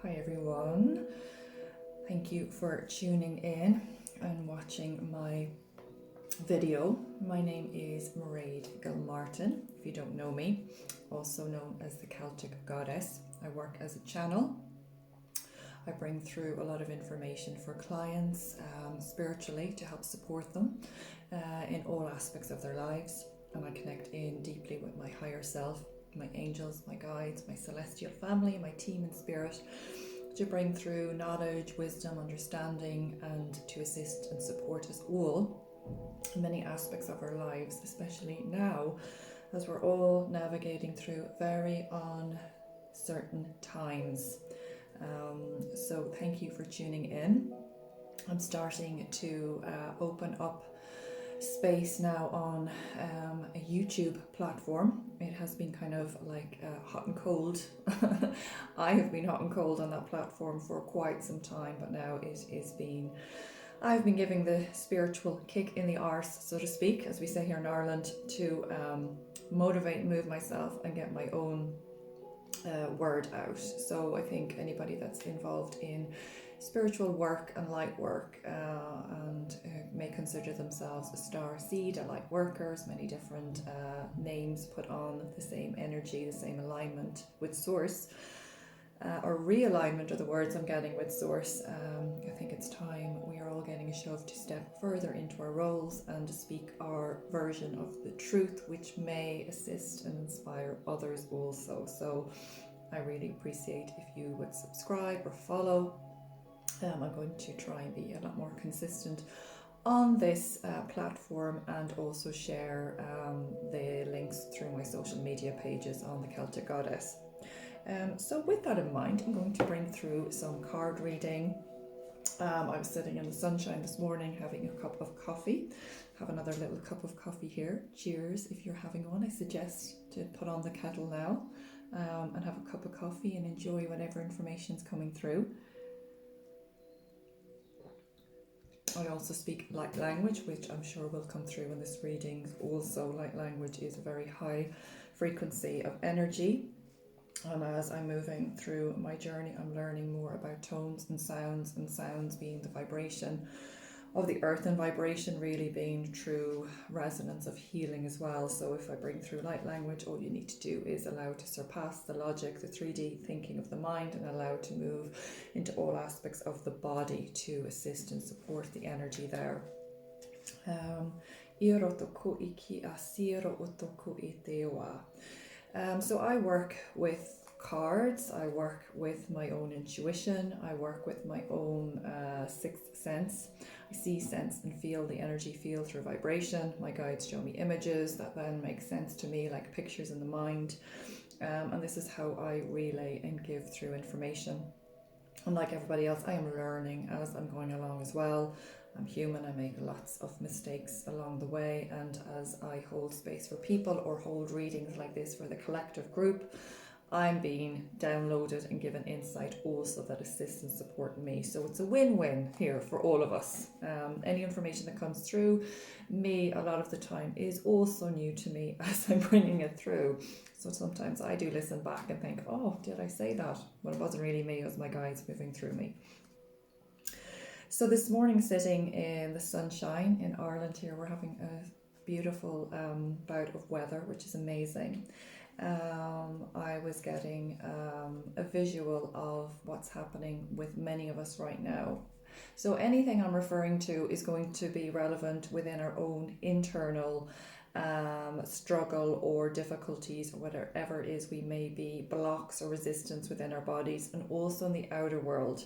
Hi everyone, thank you for tuning in and watching my video. My name is Mairead Gilmartin, if you don't know me, also known as the Celtic Goddess. I work as a channel. I bring through a lot of information for clients spiritually to help support them in all aspects of their lives, and I connect in deeply with my higher self, my angels, my guides, my celestial family, my team in spirit, to bring through knowledge, wisdom, understanding, and to assist and support us all in many aspects of our lives, especially now as we're all navigating through very uncertain times. So thank you for tuning in. I'm starting to open up space now on a YouTube platform. It has been kind of like hot and cold. I have been hot and cold on that platform for quite some time, but now I've been giving the spiritual kick in the arse, so to speak, as we say here in Ireland, to motivate and move myself and get my own word out. So I think anybody that's involved in spiritual work and light work and may consider themselves a star seed, a light workers, many different names put on the same energy, the same alignment with source, or realignment are the words I'm getting with source. I think it's time we are all getting a shove to step further into our roles and to speak our version of the truth, which may assist and inspire others also. So I really appreciate if you would subscribe or follow. I'm going to try and be a lot more consistent on this platform, and also share the links through my social media pages on the Celtic Goddess. So with that in mind, I'm going to bring through some card reading. I was sitting in the sunshine this morning having a cup of coffee. Have another little cup of coffee here. Cheers if you're having one. I suggest to put on the kettle now and have a cup of coffee and enjoy whatever information is coming through. I also speak light language, which I'm sure will come through in this reading. Also, light language is a very high frequency of energy. And as I'm moving through my journey, I'm learning more about tones and sounds being the vibration of the earth, and vibration really being true resonance of healing as well. So if I bring through light language, all you need to do is allow to surpass the logic, the 3D thinking of the mind, and allow to move into all aspects of the body to assist and support the energy there. So I work with cards, I work with my own intuition, I work with my own sixth sense. I see, sense and feel the energy field through vibration. My guides show me images that then make sense to me, like pictures in the mind. And this is how I relay and give through information. And like everybody else, I am learning as I'm going along as well. I'm human, I make lots of mistakes along the way, and as I hold space for people or hold readings like this for the collective group, I'm being downloaded and given insight also that assists and supports me. So it's a win-win here for all of us. Any information that comes through me a lot of the time is also new to me as I'm bringing it through. So sometimes I do listen back and think, oh, did I say that? Well, it wasn't really me, it was my guides moving through me. So this morning, sitting in the sunshine in Ireland here, we're having a beautiful bout of weather, which is amazing. I was getting a visual of what's happening with many of us right now. So anything I'm referring to is going to be relevant within our own internal struggle or difficulties, or whatever it is we may be, blocks or resistance within our bodies, and also in the outer world.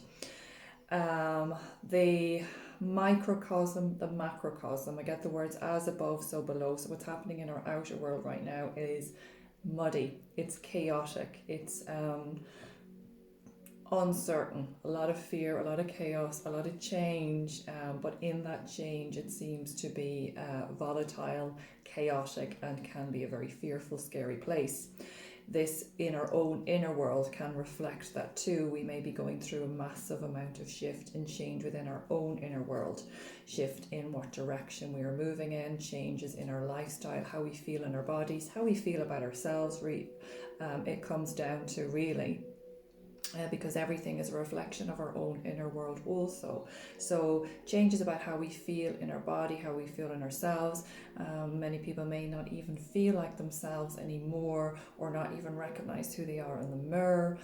The microcosm, the macrocosm. I get the words as above, so below. So what's happening in our outer world right now is muddy, it's chaotic, it's uncertain, a lot of fear, a lot of chaos, a lot of change, but in that change it seems to be volatile, chaotic, and can be a very fearful, scary place. This in our own inner world can reflect that too. We may be going through a massive amount of shift and change within our own inner world. Shift in what direction we are moving in, changes in our lifestyle, how we feel in our bodies, how we feel about ourselves. It comes down to really because everything is a reflection of our own inner world also. So changes about how we feel in our body, how we feel in ourselves. Many people may not even feel like themselves anymore, or not even recognize who they are in the mirror.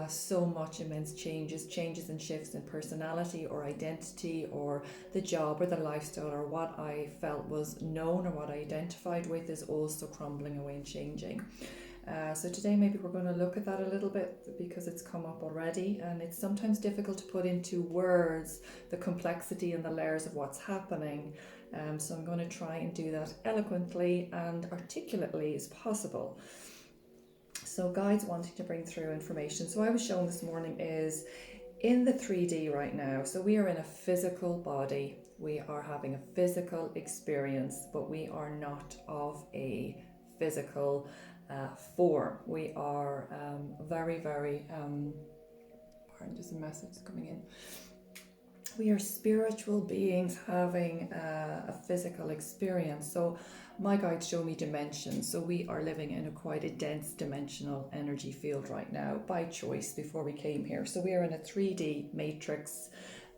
So much immense changes and shifts in personality or identity, or the job or the lifestyle, or what I felt was known or what I identified with is also crumbling away and changing. So today maybe we're going to look at that a little bit, because it's come up already, and it's sometimes difficult to put into words the complexity and the layers of what's happening. So I'm going to try and do that eloquently and articulately as possible. So guides wanting to bring through information. So I was shown this morning is in the 3D right now. So we are in a physical body. We are having a physical experience, but we are not of a physical form. We are very, pardon, just a message coming in. We are spiritual beings having a physical experience. So my guides show me dimensions. So we are living in quite a dense dimensional energy field right now by choice before we came here. So we are in a 3D matrix,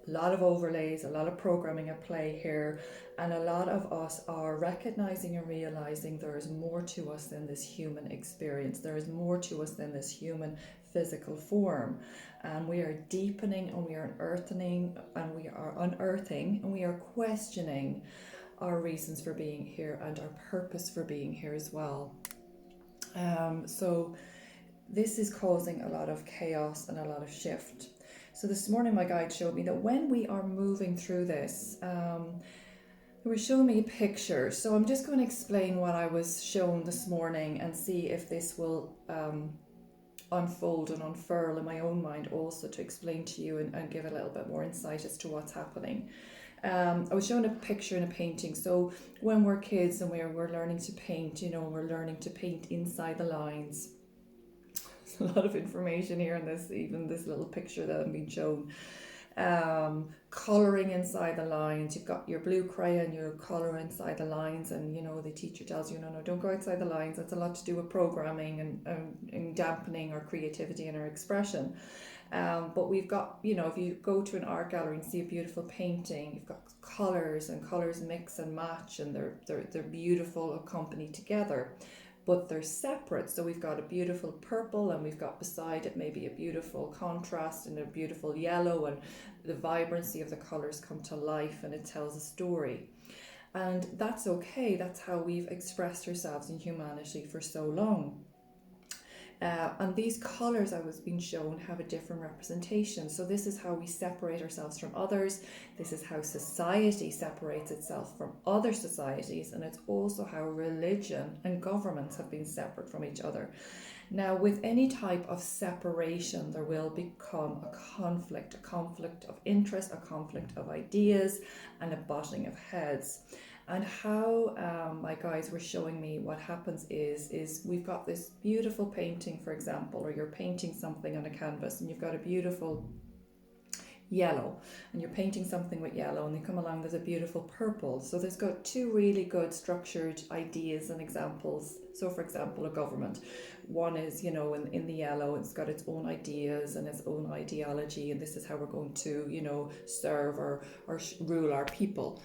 a lot of overlays, a lot of programming at play here, and a lot of us are recognizing and realizing there is more to us than this human experience. There is more to us than this human physical form, and we are deepening and we are unearthing and we are questioning our reasons for being here and our purpose for being here as well. So this is causing a lot of chaos and a lot of shift. So this morning my guide showed me that when we are moving through this, they were showing me a picture. So I'm just going to explain what I was shown this morning and see if this will unfold and unfurl in my own mind also to explain to you and give a little bit more insight as to what's happening. I was shown a picture in a painting. So when we're kids and we're learning to paint, we're learning to paint inside the lines. There's a lot of information here in this, even this little picture that I'm being shown. Colouring inside the lines. You've got your blue crayon, your colour inside the lines, and the teacher tells you, no, don't go outside the lines. That's a lot to do with programming and dampening our creativity and our expression. But we've got, if you go to an art gallery and see a beautiful painting, you've got colours, and colours mix and match, and they're beautiful, accompanied together. But they're separate. So we've got a beautiful purple, and we've got beside it maybe a beautiful contrast and a beautiful yellow, and the vibrancy of the colours come to life and it tells a story. And that's okay. That's how we've expressed ourselves in humanity for so long. And these colours I was being shown have a different representation. So this is how we separate ourselves from others. This is how society separates itself from other societies. And it's also how religion and governments have been separate from each other. Now, with any type of separation, there will become a conflict of interest, a conflict of ideas, and a butting of heads. And how my guides were showing me what happens is we've got this beautiful painting, for example, or you're painting something on a canvas and you've got a beautiful yellow, and you're painting something with yellow, and they come along, there's a beautiful purple. So there's got two really good structured ideas and examples. So for example, a government, one is, in the yellow, it's got its own ideas and its own ideology, and this is how we're going to, serve or rule our people.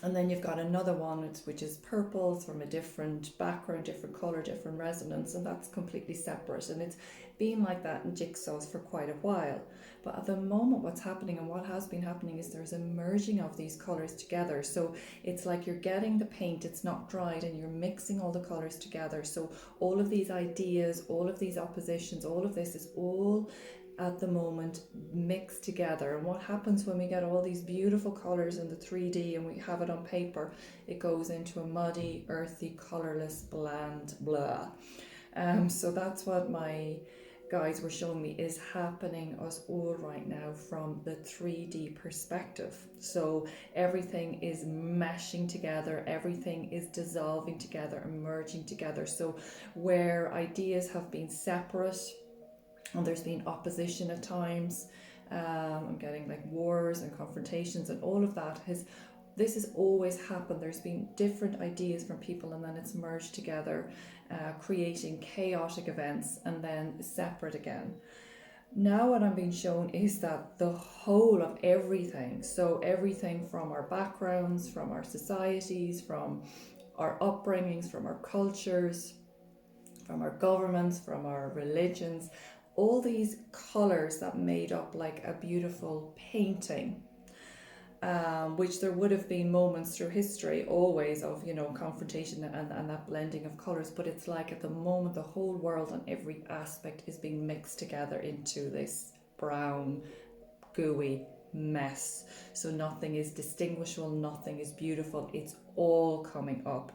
And then you've got another one which is purple, it's from a different background, different colour, different resonance, and that's completely separate. And it's been like that in jigsaws for quite a while. But at the moment, what's happening and what has been happening is there's a merging of these colours together. So it's like you're getting the paint, it's not dried, and you're mixing all the colours together. So all of these ideas, all of these oppositions, all of this is all at the moment mixed together. And what happens when we get all these beautiful colours in the 3D and we have it on paper, it goes into a muddy, earthy, colourless, bland blah. So that's what my guides were showing me is happening us all right now from the 3D perspective. So everything is meshing together, everything is dissolving together and merging together. So where ideas have been separate, and there's been opposition at times, I'm getting like wars and confrontations, and all of that has this has always happened. There's been different ideas from people, and then it's merged together, creating chaotic events and then separate again. Now what I'm being shown is that the whole of everything, so everything from our backgrounds, from our societies, from our upbringings, from our cultures, from our governments, from our religions, all these colors that made up like a beautiful painting, which there would have been moments through history always of, you know, confrontation and that blending of colors, but it's like at the moment the whole world and every aspect is being mixed together into this brown gooey mess. So nothing is distinguishable, nothing is beautiful, it's all coming up.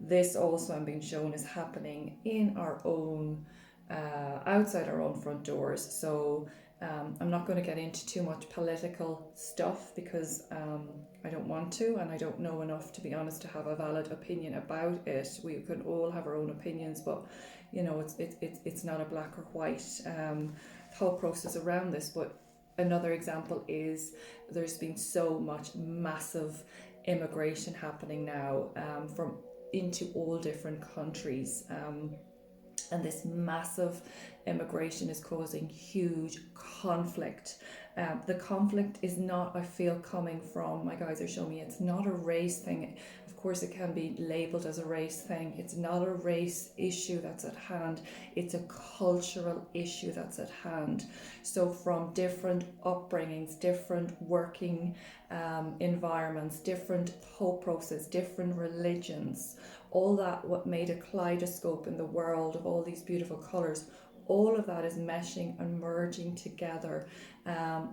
This also, I'm being shown, is happening in our own outside our own front doors. So I'm not going to get into too much political stuff because I don't want to, and I don't know enough, to be honest, to have a valid opinion about it. We can all have our own opinions, but you know, it's not a black or white thought process around this. But another example is there's been so much massive immigration happening now from into all different countries. And this massive immigration is causing huge conflict. The conflict is not, I feel, coming from, my guys are showing me, it's not a race thing. Of course, it can be labelled as a race thing. It's not a race issue that's at hand. It's a cultural issue that's at hand. So from different upbringings, different working environments, different thought process, different religions, all that, what made a kaleidoscope in the world of all these beautiful colours, all of that is meshing and merging together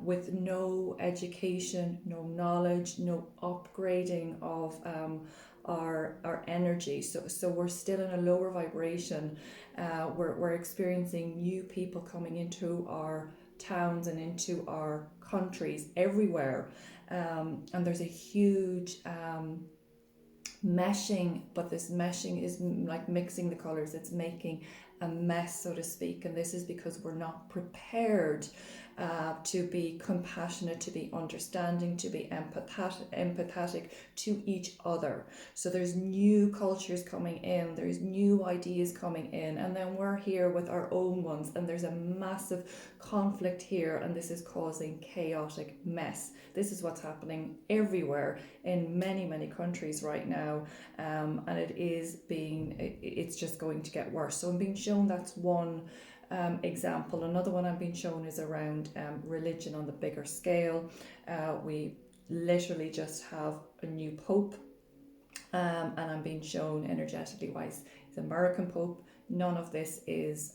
with no education, no knowledge, no upgrading of our energy. So we're still in a lower vibration. We're experiencing new people coming into our towns and into our countries everywhere. And there's a huge meshing, but this meshing is like mixing the colors. It's making a mess, so to speak, and this is because we're not prepared to be compassionate, to be understanding, to be empathetic to each other. So there's new cultures coming in, there's new ideas coming in, and then we're here with our own ones, and there's a massive conflict here, and this is causing chaotic mess. This is what's happening everywhere in many countries right now, and it's just going to get worse. So I'm being shown that's one example. Another one I'm being shown is around religion on the bigger scale. We literally just have a new pope, and I'm being shown energetically wise, he's American Pope. None of this is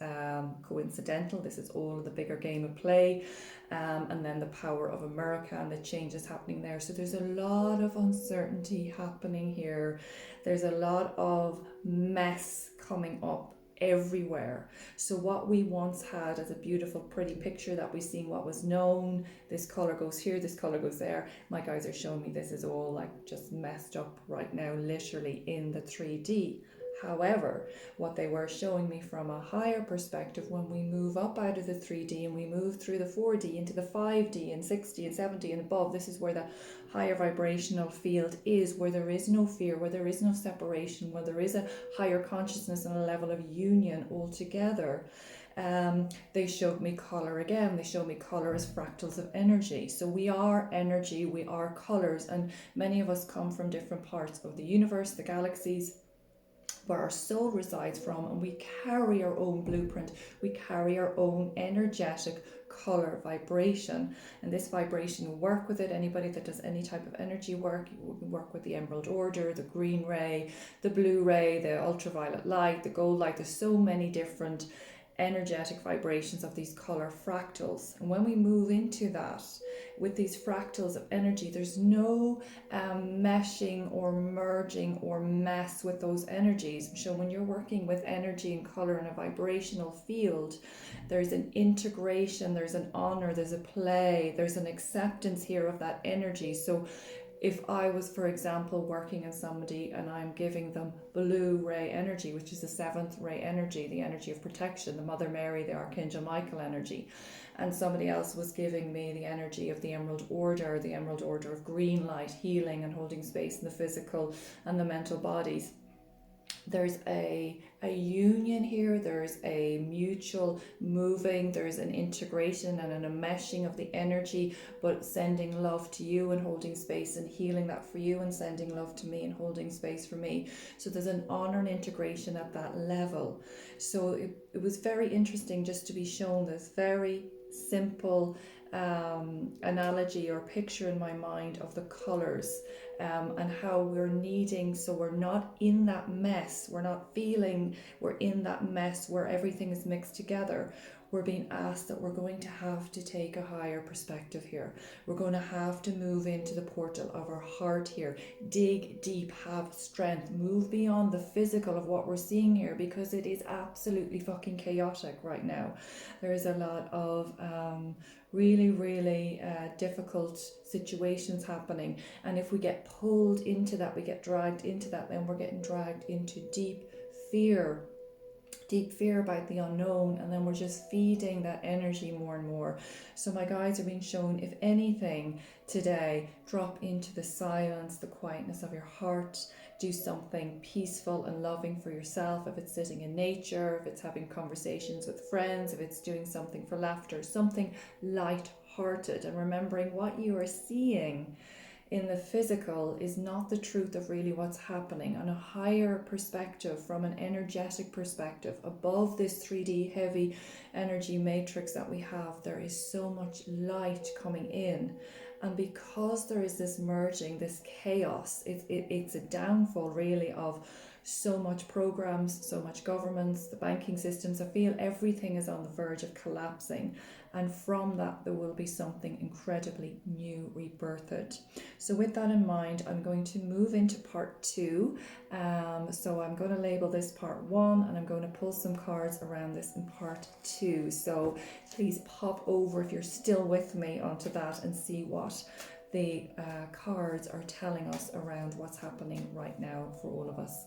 coincidental. This is all the bigger game of play, and then the power of America and the changes happening there. So there's a lot of uncertainty happening here. There's a lot of mess coming up everywhere. So what we once had as a beautiful pretty picture that we seen, what was known, this color goes here, this color goes there, my guys are showing me this is all like just messed up right now, literally in the 3D. However, what they were showing me from a higher perspective, when we move up out of the 3D and we move through the 4D into the 5D and 60 and 70 and above, this is where the higher vibrational field is, where there is no fear, where there is no separation, where there is a higher consciousness and a level of union altogether. They showed me color again. They showed me color as fractals of energy. So we are energy, we are colors, and many of us come from different parts of the universe, the galaxies, where our soul resides from, and we carry our own blueprint. We carry our own energetic color vibration, and this vibration, we work with it. Anybody that does any type of energy work, you work with the emerald order, the green ray, the blue ray, the ultraviolet light, the gold light. There's so many different energetic vibrations of these color fractals, and when we move into that with these fractals of energy, there's no meshing or merging or mess with those energies. So when you're working with energy and color in a vibrational field, there's an integration, there's an honor, there's a play, there's an acceptance here of that energy. So if I was, for example, working in somebody and I'm giving them blue ray energy, which is the seventh ray energy, the energy of protection, the Mother Mary, the Archangel Michael energy, and somebody else was giving me the energy of the Emerald Order of green light, healing and holding space in the physical and the mental bodies, there's a union here, there's a mutual moving, there's an integration and a meshing of the energy, but sending love to you and holding space and healing that for you, and sending love to me and holding space for me. So there's an honor and integration at that level. So it was very interesting just to be shown this very simple analogy or picture in my mind of the colors, and how we're needing, so we're not in that mess, we're not feeling we're in that mess where everything is mixed together. We're being asked that we're going to have to take a higher perspective here. We're going to have to move into the portal of our heart here, dig deep, have strength, move beyond the physical of what we're seeing here, because it is absolutely fucking chaotic right now. There is a lot of really difficult situations happening, and if we get pulled into that, we get dragged into that, then we're getting dragged into deep fear about the unknown, and then we're just feeding that energy more and more. So my guides are being shown, if anything today, drop into the silence, the quietness of your heart. Do something peaceful and loving for yourself. If it's sitting in nature, if it's having conversations with friends, if it's doing something for laughter, something light-hearted, and remembering what you are seeing in the physical is not the truth of really what's happening. On a higher perspective, from an energetic perspective, above this 3D heavy energy matrix that we have, there is so much light coming in. And because there is this merging, this chaos, it's a downfall really of so much programs, so much governments, the banking systems. I feel everything is on the verge of collapsing, and from that there will be something incredibly new rebirthed. So with that in mind, I'm going to move into part 2. So I'm going to label this part 1, and I'm going to pull some cards around this in part 2. So please pop over if you're still with me onto that and see what the cards are telling us around what's happening right now for all of us.